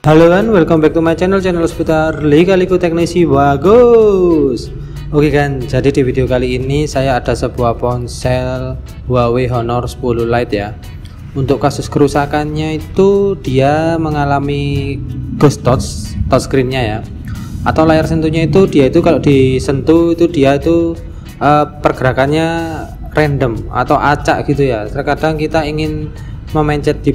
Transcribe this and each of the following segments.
Halo kan, welcome back to my channel seputar liga-liga teknisi bagus. Oke kan, jadi di video kali ini saya ada sebuah ponsel Huawei Honor 10 Lite ya. Untuk kasus kerusakannya itu dia mengalami ghost touchscreen-nya ya, atau layar sentuhnya itu dia itu kalau disentuh itu dia itu pergerakannya random atau acak gitu ya. Terkadang kita ingin memencet di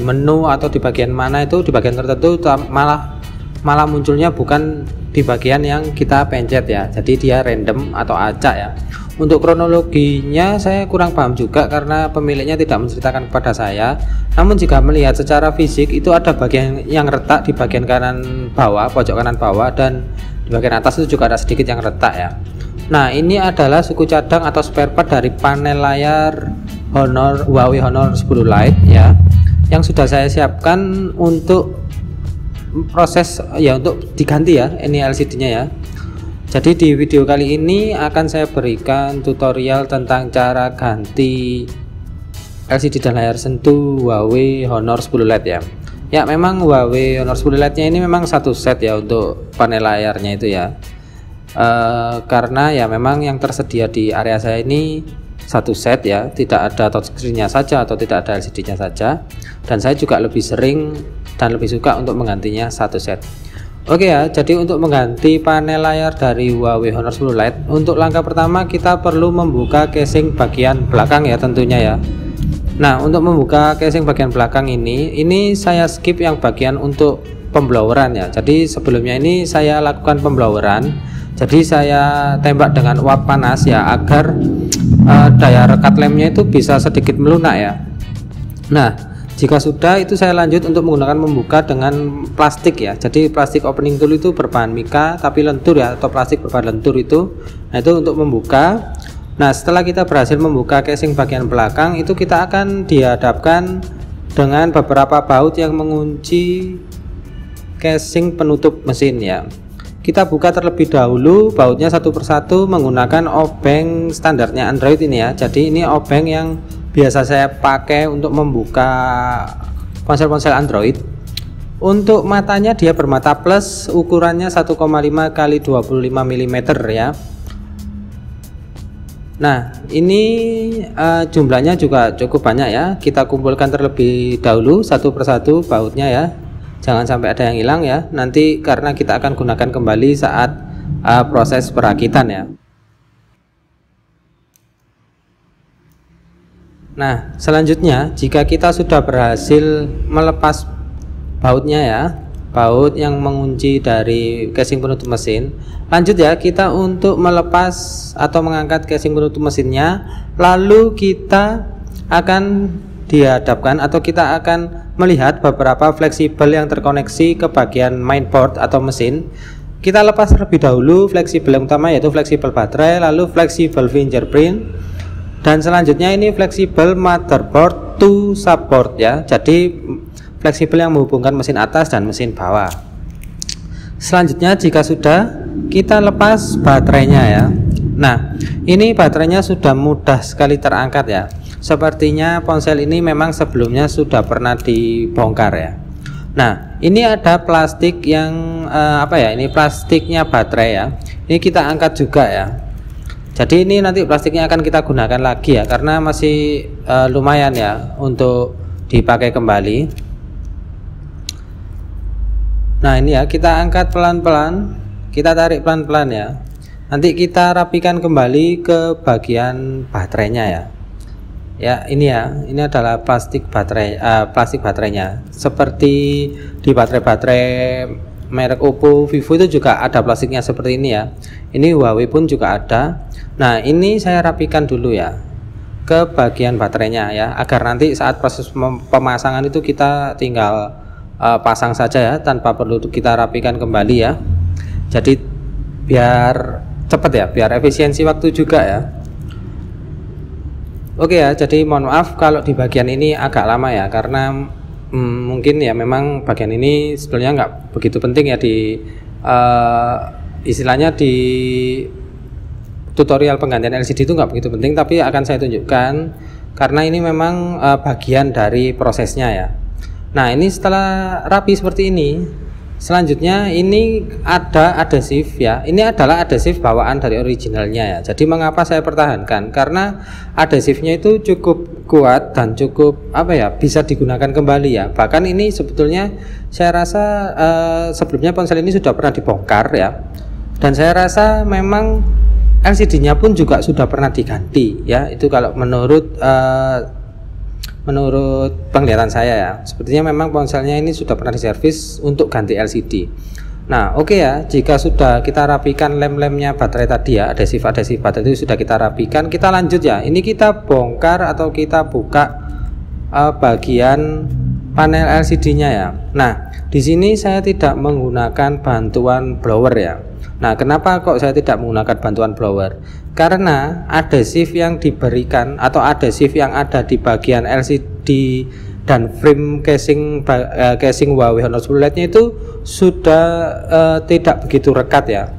menu atau di bagian mana itu, di bagian tertentu malah munculnya bukan di bagian yang kita pencet ya, jadi dia random atau acak ya. Untuk kronologinya saya kurang paham juga karena pemiliknya tidak menceritakan kepada saya. Namun jika melihat secara fisik itu ada bagian yang retak di bagian kanan bawah, pojok kanan bawah, dan di bagian atas itu juga ada sedikit yang retak ya. Nah, ini adalah suku cadang atau spare part dari panel layar Huawei Honor 10 Lite ya, yang sudah saya siapkan untuk proses ya, untuk diganti ya ini LCD-nya ya. Jadi di video kali ini akan saya berikan tutorial tentang cara ganti LCD dan layar sentuh Huawei Honor 10 Lite ya. Ya, memang Huawei Honor 10 Lite-nya ini memang satu set ya untuk panel layarnya itu ya. Karena ya memang yang tersedia di area saya ini satu set ya, tidak ada touchscreen-nya saja atau tidak ada LCD-nya saja, dan saya juga lebih sering dan lebih suka untuk menggantinya satu set. Oke ya, jadi untuk mengganti panel layar dari Huawei Honor 10 Lite, untuk langkah pertama kita perlu membuka casing bagian belakang ya tentunya ya. Nah, untuk membuka casing bagian belakang ini saya skip yang bagian untuk pembloweran ya. Jadi sebelumnya ini saya lakukan pembloweran, jadi saya tembak dengan uap panas ya, agar daya rekat lemnya itu bisa sedikit melunak ya. Nah, jika sudah itu saya lanjut untuk menggunakan membuka dengan plastik ya. Jadi plastik opening tool itu berbahan mika tapi lentur ya, atau plastik berbahan lentur itu. Nah, itu untuk membuka. Nah, setelah kita berhasil membuka casing bagian belakang, itu kita akan dihadapkan dengan beberapa baut yang mengunci casing penutup mesin ya. Kita buka terlebih dahulu bautnya satu persatu menggunakan obeng standarnya Android ini ya. Jadi ini obeng yang biasa saya pakai untuk membuka ponsel-ponsel Android. Untuk matanya dia bermata plus, ukurannya 1,5 x 25 mm ya. Nah, ini jumlahnya juga cukup banyak ya. Kita kumpulkan terlebih dahulu satu persatu bautnya ya. Jangan sampai ada yang hilang ya, nanti karena kita akan gunakan kembali saat proses perakitan ya. Nah, selanjutnya jika kita sudah berhasil melepas bautnya ya, baut yang mengunci dari casing penutup mesin, lanjut ya kita untuk melepas atau mengangkat casing penutup mesinnya. Lalu kita akan dihadapkan atau kita akan melihat beberapa fleksibel yang terkoneksi ke bagian mainboard atau mesin. Kita lepas terlebih dahulu fleksibel yang utama, yaitu fleksibel baterai, lalu fleksibel fingerprint, dan selanjutnya ini fleksibel motherboard to subboard ya. Jadi fleksibel yang menghubungkan mesin atas dan mesin bawah. Selanjutnya jika sudah, kita lepas baterainya ya. Nah, ini baterainya sudah mudah sekali terangkat ya. Sepertinya ponsel ini memang sebelumnya sudah pernah dibongkar ya. Nah, ini ada plastik yang ini plastiknya baterai ya. Ini kita angkat juga ya. Jadi ini nanti plastiknya akan kita gunakan lagi ya, karena masih lumayan ya untuk dipakai kembali. Nah, ini ya kita angkat pelan-pelan, kita tarik pelan-pelan ya. Nanti kita rapikan kembali ke bagian baterainya ya. Ya, ini ya, ini adalah plastik baterainya. Seperti di baterai-baterai merek Oppo, Vivo itu juga ada plastiknya seperti ini ya. Ini Huawei pun juga ada. Nah, ini saya rapikan dulu ya ke bagian baterainya ya, agar nanti saat proses pemasangan itu kita tinggal pasang saja ya, tanpa perlu kita rapikan kembali ya. Jadi biar cepat ya, biar efisiensi waktu juga ya. Oke ya, jadi mohon maaf kalau di bagian ini agak lama ya, karena mungkin ya memang bagian ini sebenarnya nggak begitu penting ya di istilahnya di tutorial penggantian LCD itu nggak begitu penting, tapi akan saya tunjukkan karena ini memang bagian dari prosesnya ya. Nah, ini setelah rapi seperti ini, selanjutnya ini ada adhesif ya. Ini adalah adhesif bawaan dari originalnya ya. Jadi mengapa saya pertahankan? Karena adhesifnya itu cukup kuat dan cukup bisa digunakan kembali ya. Bahkan ini sebetulnya saya rasa sebelumnya ponsel ini sudah pernah dibongkar ya. Dan saya rasa memang LCD-nya pun juga sudah pernah diganti ya. Itu kalau menurut penglihatan saya ya, sepertinya memang ponselnya ini sudah pernah diservis untuk ganti LCD. Nah, oke ya, jika sudah kita rapikan lem-lemnya baterai tadi ya, adhesif baterai itu sudah kita rapikan, kita lanjut ya. Ini kita bongkar atau kita buka bagian panel LCD-nya ya. Nah, di sini saya tidak menggunakan bantuan blower ya. Nah, kenapa kok saya tidak menggunakan bantuan blower? Karena adhesif yang diberikan atau adhesif yang ada di bagian LCD dan frame casing Huawei Honor 10 Lite-nya itu sudah tidak begitu rekat ya.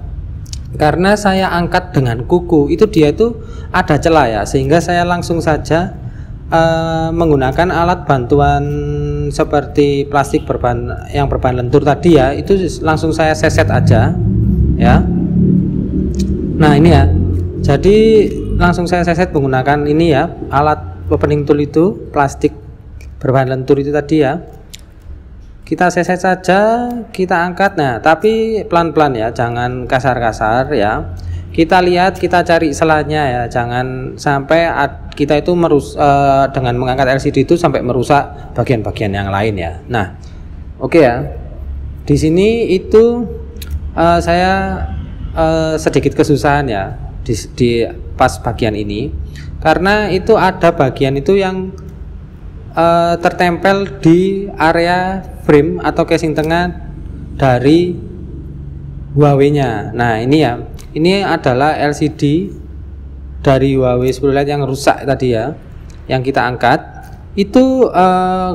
Karena saya angkat dengan kuku, itu dia itu ada celah ya, sehingga saya langsung saja menggunakan alat bantuan seperti plastik yang berbahan lentur tadi ya, itu langsung saya seset aja ya. Nah, ini ya. Jadi langsung saya seset menggunakan ini ya, alat opening tool itu plastik berbahan lentur itu tadi ya. Kita seset saja, kita angkat. Nah, tapi pelan-pelan ya, jangan kasar-kasar ya. Kita lihat, kita cari selanya ya, jangan sampai kita itu dengan mengangkat LCD itu sampai merusak bagian-bagian yang lain ya. Nah, oke ya. Di sini itu saya sedikit kesusahan ya di pas bagian ini, karena itu ada bagian itu yang tertempel di area frame atau casing tengah dari Huawei-nya. Nah, ini ya, ini adalah LCD dari Huawei 10 Lite yang rusak tadi ya, yang kita angkat. Itu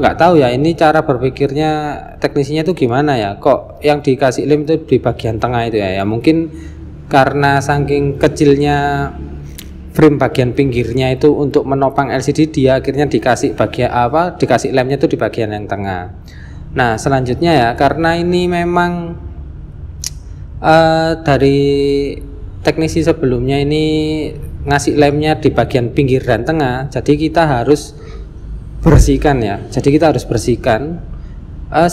nggak tahu ya, ini cara berpikirnya teknisinya itu gimana ya, kok yang dikasih lem itu di bagian tengah itu ya. Ya mungkin karena saking kecilnya frame bagian pinggirnya itu untuk menopang LCD, dia akhirnya dikasih dikasih lemnya itu di bagian yang tengah. Nah, selanjutnya ya, karena ini memang dari teknisi sebelumnya ini ngasih lemnya di bagian pinggir dan tengah, jadi kita harus bersihkan ya. Jadi kita harus bersihkan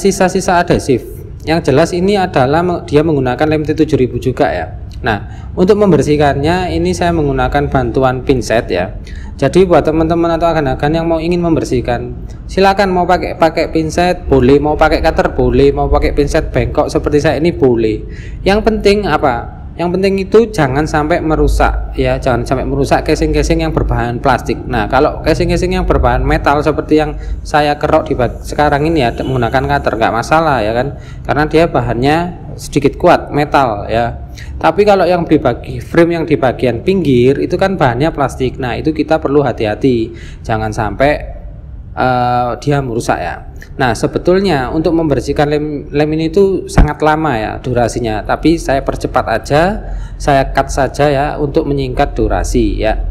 sisa-sisa adhesif. Yang jelas ini adalah dia menggunakan lem T7000 juga ya. Nah, untuk membersihkannya ini saya menggunakan bantuan pinset ya. Jadi buat teman-teman atau agan-agan yang ingin membersihkan, silakan mau pakai pinset boleh, mau pakai cutter boleh, mau pakai pinset bengkok seperti saya ini boleh. Yang penting apa? Yang penting itu jangan sampai merusak ya, jangan sampai merusak casing-casing yang berbahan plastik. Nah, kalau casing-casing yang berbahan metal seperti yang saya kerok sekarang ini ya, menggunakan cutter nggak masalah ya kan, karena dia bahannya sedikit kuat, metal ya. Tapi kalau yang frame yang di bagian pinggir itu kan bahannya plastik. Nah, itu kita perlu hati-hati, jangan sampai dia merusak ya. Nah, sebetulnya untuk membersihkan lem ini itu sangat lama ya durasinya, tapi saya percepat aja, saya cut saja ya untuk menyingkat durasi ya.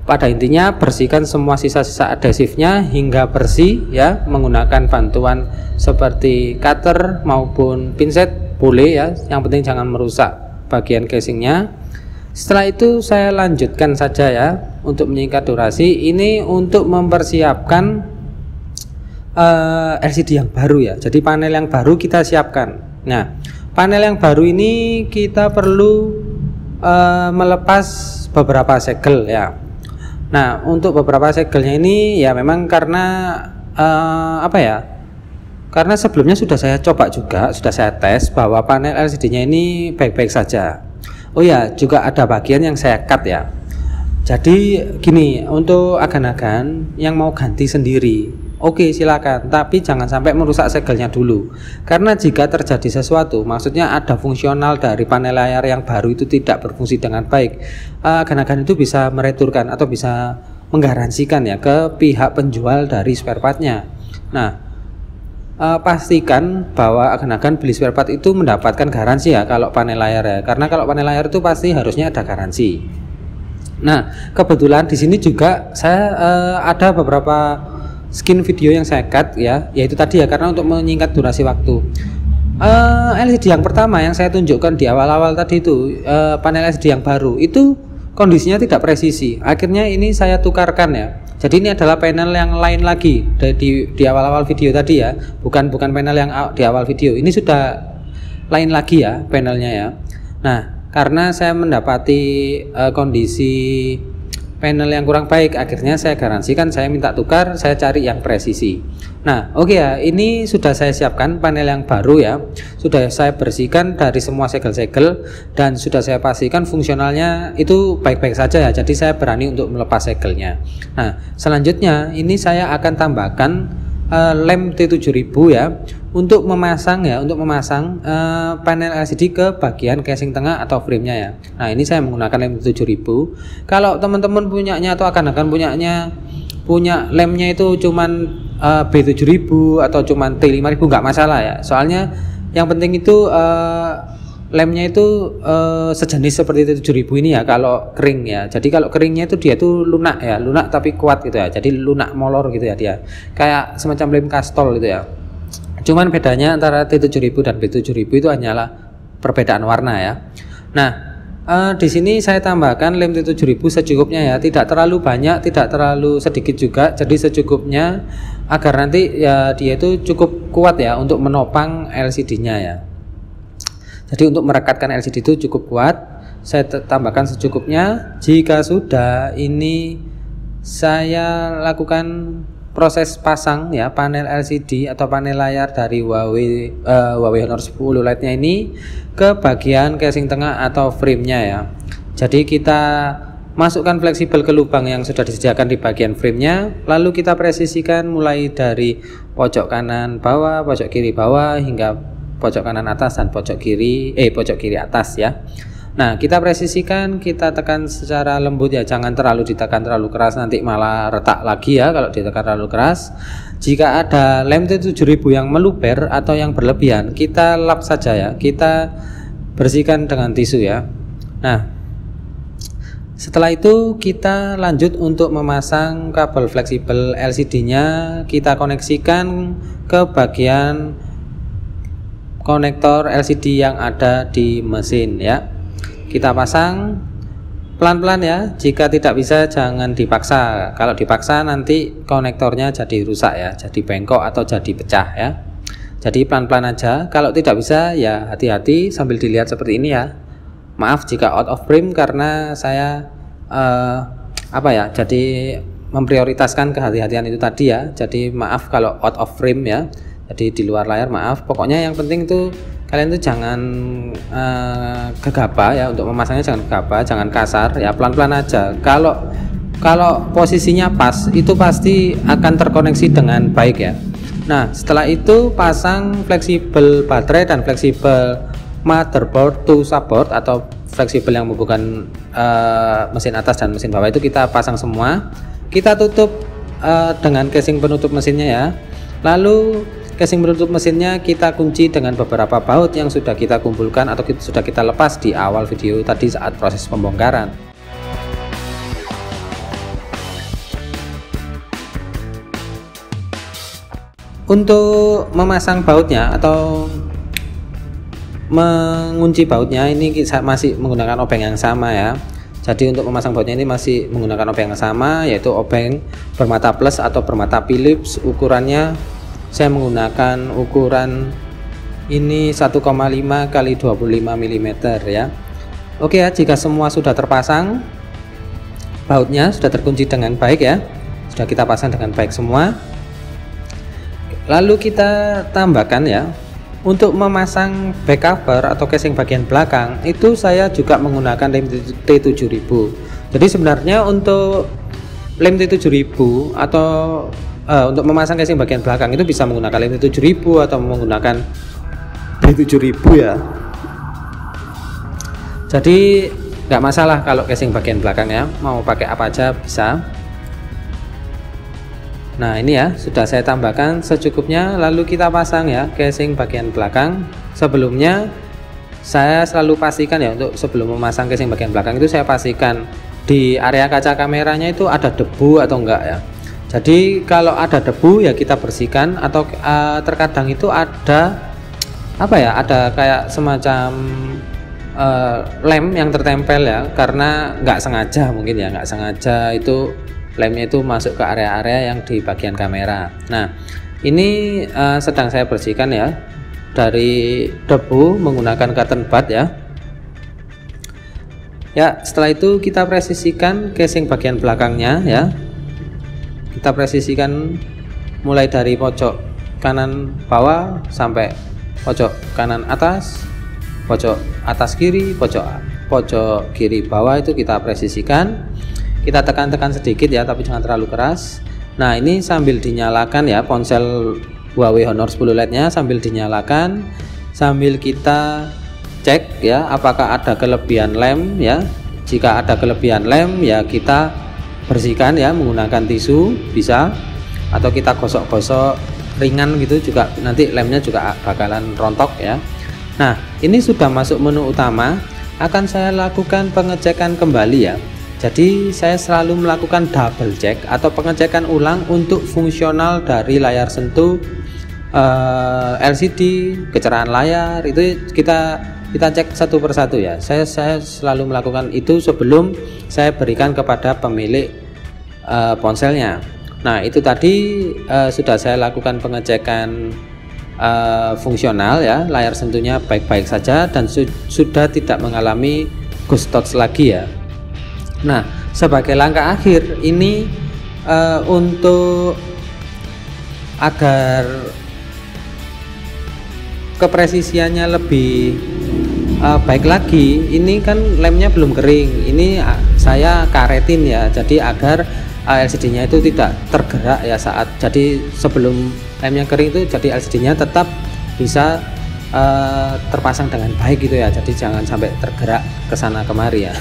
Pada intinya bersihkan semua sisa-sisa adhesifnya hingga bersih ya, menggunakan bantuan seperti cutter maupun pinset boleh ya, yang penting jangan merusak bagian casingnya. Setelah itu saya lanjutkan saja ya untuk menyingkat durasi. Ini untuk mempersiapkan LCD yang baru ya. Jadi panel yang baru kita siapkan. Nah, panel yang baru ini kita perlu melepas beberapa segel ya. Nah, untuk beberapa segelnya ini ya memang karena karena sebelumnya sudah saya coba juga, sudah saya tes bahwa panel LCD-nya ini baik-baik saja. Oh ya, juga ada bagian yang saya cut ya. Jadi gini, untuk agan-agan yang mau ganti sendiri, oke silakan, tapi jangan sampai merusak segelnya dulu. Karena jika terjadi sesuatu, maksudnya ada fungsional dari panel layar yang baru itu tidak berfungsi dengan baik, agan-agan itu bisa mereturkan atau bisa menggaransikan ya ke pihak penjual dari spare partnya. Nah, pastikan bahwa agan-agan beli spare part itu mendapatkan garansi ya kalau panel layar ya, karena kalau panel layar itu pasti harusnya ada garansi. Nah, kebetulan di sini juga saya ada beberapa skin video yang saya cut ya, yaitu tadi ya, karena untuk menyingkat durasi waktu. LCD yang pertama yang saya tunjukkan di awal-awal tadi itu, panel LCD yang baru itu kondisinya tidak presisi. Akhirnya ini saya tukarkan ya. Jadi ini adalah panel yang lain lagi di awal-awal video tadi ya, bukan panel yang di awal video. Ini sudah lain lagi ya panelnya ya. Nah, karena saya mendapati kondisi panel yang kurang baik, akhirnya saya garansikan, saya minta tukar, saya cari yang presisi. Nah, oke ya, ini sudah saya siapkan panel yang baru ya, sudah saya bersihkan dari semua segel-segel dan sudah saya pastikan fungsionalnya itu baik-baik saja ya. Jadi saya berani untuk melepas segelnya. Nah, selanjutnya ini saya akan tambahkan lem T7000 ya, untuk memasang panel LCD ke bagian casing tengah atau framenya ya. Nah, ini saya menggunakan lem T7000. Kalau teman-teman punyanya atau akan punya lemnya itu cuman B7000 atau cuman T5000 nggak masalah ya. Soalnya yang penting itu lemnya itu sejenis seperti T7000 ini ya kalau kering ya. Jadi kalau keringnya itu dia tuh lunak ya, lunak tapi kuat gitu ya. Jadi lunak molor gitu ya dia. Kayak semacam lem Castrol gitu ya. Cuman bedanya antara T7000 dan B7000 itu hanyalah perbedaan warna ya. Nah, di sini saya tambahkan lem T7000 secukupnya ya, tidak terlalu banyak, tidak terlalu sedikit juga. Jadi secukupnya agar nanti ya dia itu cukup kuat ya untuk menopang LCD-nya ya. Jadi untuk merekatkan LCD itu cukup kuat. Saya tambahkan secukupnya. Jika sudah, ini saya lakukan proses pasang ya panel LCD atau panel layar dari Huawei Honor 10 Lite-nya ini ke bagian casing tengah atau frame-nya ya. Jadi kita masukkan fleksibel ke lubang yang sudah disediakan di bagian frame-nya, lalu kita presisikan mulai dari pojok kanan bawah, pojok kiri bawah hingga pojok kanan atas dan pojok kiri atas ya. Nah, kita presisikan, kita tekan secara lembut ya, jangan terlalu ditekan terlalu keras, nanti malah retak lagi ya kalau ditekan terlalu keras. Jika ada lem T7000 yang meluber atau yang berlebihan, kita lap saja ya, kita bersihkan dengan tisu ya. Nah, setelah itu kita lanjut untuk memasang kabel fleksibel LCD-nya, kita koneksikan ke bagian konektor LCD yang ada di mesin ya. Kita pasang pelan-pelan ya, jika tidak bisa jangan dipaksa. Kalau dipaksa nanti konektornya jadi rusak ya, jadi bengkok atau jadi pecah ya. Jadi pelan-pelan aja. Kalau tidak bisa ya hati-hati sambil dilihat seperti ini ya. Maaf jika out of frame karena saya jadi memprioritaskan kehati-hatian itu tadi ya. Jadi maaf kalau out of frame ya. Jadi di luar layar maaf. Pokoknya yang penting itu kalian tuh jangan gegabah ya, untuk memasangnya jangan gegabah, jangan kasar ya, pelan-pelan aja. Kalau posisinya pas itu pasti akan terkoneksi dengan baik ya. Nah, setelah itu pasang fleksibel baterai dan fleksibel motherboard to support atau fleksibel yang menghubungkan mesin atas dan mesin bawah itu kita pasang semua. Kita tutup dengan casing penutup mesinnya ya. Lalu casing penutup mesinnya kita kunci dengan beberapa baut yang sudah kita kumpulkan atau sudah kita lepas di awal video tadi saat proses pembongkaran. Untuk memasang bautnya atau mengunci bautnya ini kita masih menggunakan obeng yang sama ya. Jadi untuk memasang bautnya ini masih menggunakan obeng yang sama, yaitu obeng bermata plus atau bermata Philips. Ukurannya saya menggunakan ukuran ini 1,5 kali 25 mm ya. Oke ya, jika semua sudah terpasang, bautnya sudah terkunci dengan baik ya, sudah kita pasang dengan baik semua. Lalu kita tambahkan ya, untuk memasang back cover atau casing bagian belakang itu saya juga menggunakan lem T7000. Jadi sebenarnya untuk lem T7000 atau untuk memasang casing bagian belakang itu bisa menggunakan lem T7000 atau menggunakan B7000 ya. Jadi nggak masalah kalau casing bagian belakang ya, mau pakai apa aja bisa. Nah ini ya, sudah saya tambahkan secukupnya, lalu kita pasang ya casing bagian belakang. Sebelumnya saya selalu pastikan ya, untuk sebelum memasang casing bagian belakang itu saya pastikan di area kaca kameranya itu ada debu atau enggak ya. Jadi kalau ada debu ya kita bersihkan, atau terkadang itu ada apa ya, ada kayak semacam lem yang tertempel ya, karena nggak sengaja, mungkin ya nggak sengaja itu lemnya itu masuk ke area-area yang di bagian kamera. Nah ini sedang saya bersihkan ya dari debu menggunakan cotton bud ya. Ya, setelah itu kita presisikan casing bagian belakangnya ya. Kita presisikan mulai dari pojok kanan bawah sampai pojok kanan atas, pojok atas kiri, pojok kiri bawah, itu kita presisikan. Kita tekan-tekan sedikit ya, tapi jangan terlalu keras. Nah ini sambil dinyalakan ya, ponsel Huawei Honor 10 Lite-nya sambil dinyalakan, sambil kita cek ya apakah ada kelebihan lem ya. Jika ada kelebihan lem ya kita bersihkan ya menggunakan tisu bisa, atau kita gosok-gosok ringan gitu juga, nanti lemnya juga bakalan rontok ya. Nah ini sudah masuk menu utama, akan saya lakukan pengecekan kembali ya. Jadi saya selalu melakukan double check atau pengecekan ulang untuk fungsional dari layar sentuh, LCD, kecerahan layar, itu kita cek satu persatu ya. Saya selalu melakukan itu sebelum saya berikan kepada pemilik ponselnya. Nah itu tadi sudah saya lakukan pengecekan fungsional ya, layar sentuhnya baik-baik saja dan sudah tidak mengalami ghost touch lagi ya. Nah sebagai langkah akhir ini untuk agar kepresisiannya lebih baik lagi, ini kan lemnya belum kering, ini saya karetin ya, jadi agar LCD nya itu tidak tergerak ya saat, jadi sebelum lemnya kering itu jadi LCD nya tetap bisa terpasang dengan baik gitu ya, jadi jangan sampai tergerak ke sana kemari ya.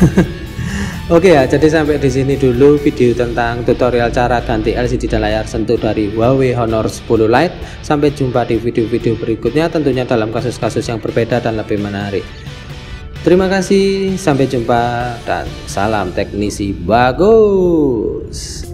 Oke ya, jadi sampai di sini dulu video tentang tutorial cara ganti LCD dan layar sentuh dari Huawei Honor 10 Lite. Sampai jumpa di video-video berikutnya, tentunya dalam kasus-kasus yang berbeda dan lebih menarik. Terima kasih, sampai jumpa dan salam teknisi bagus.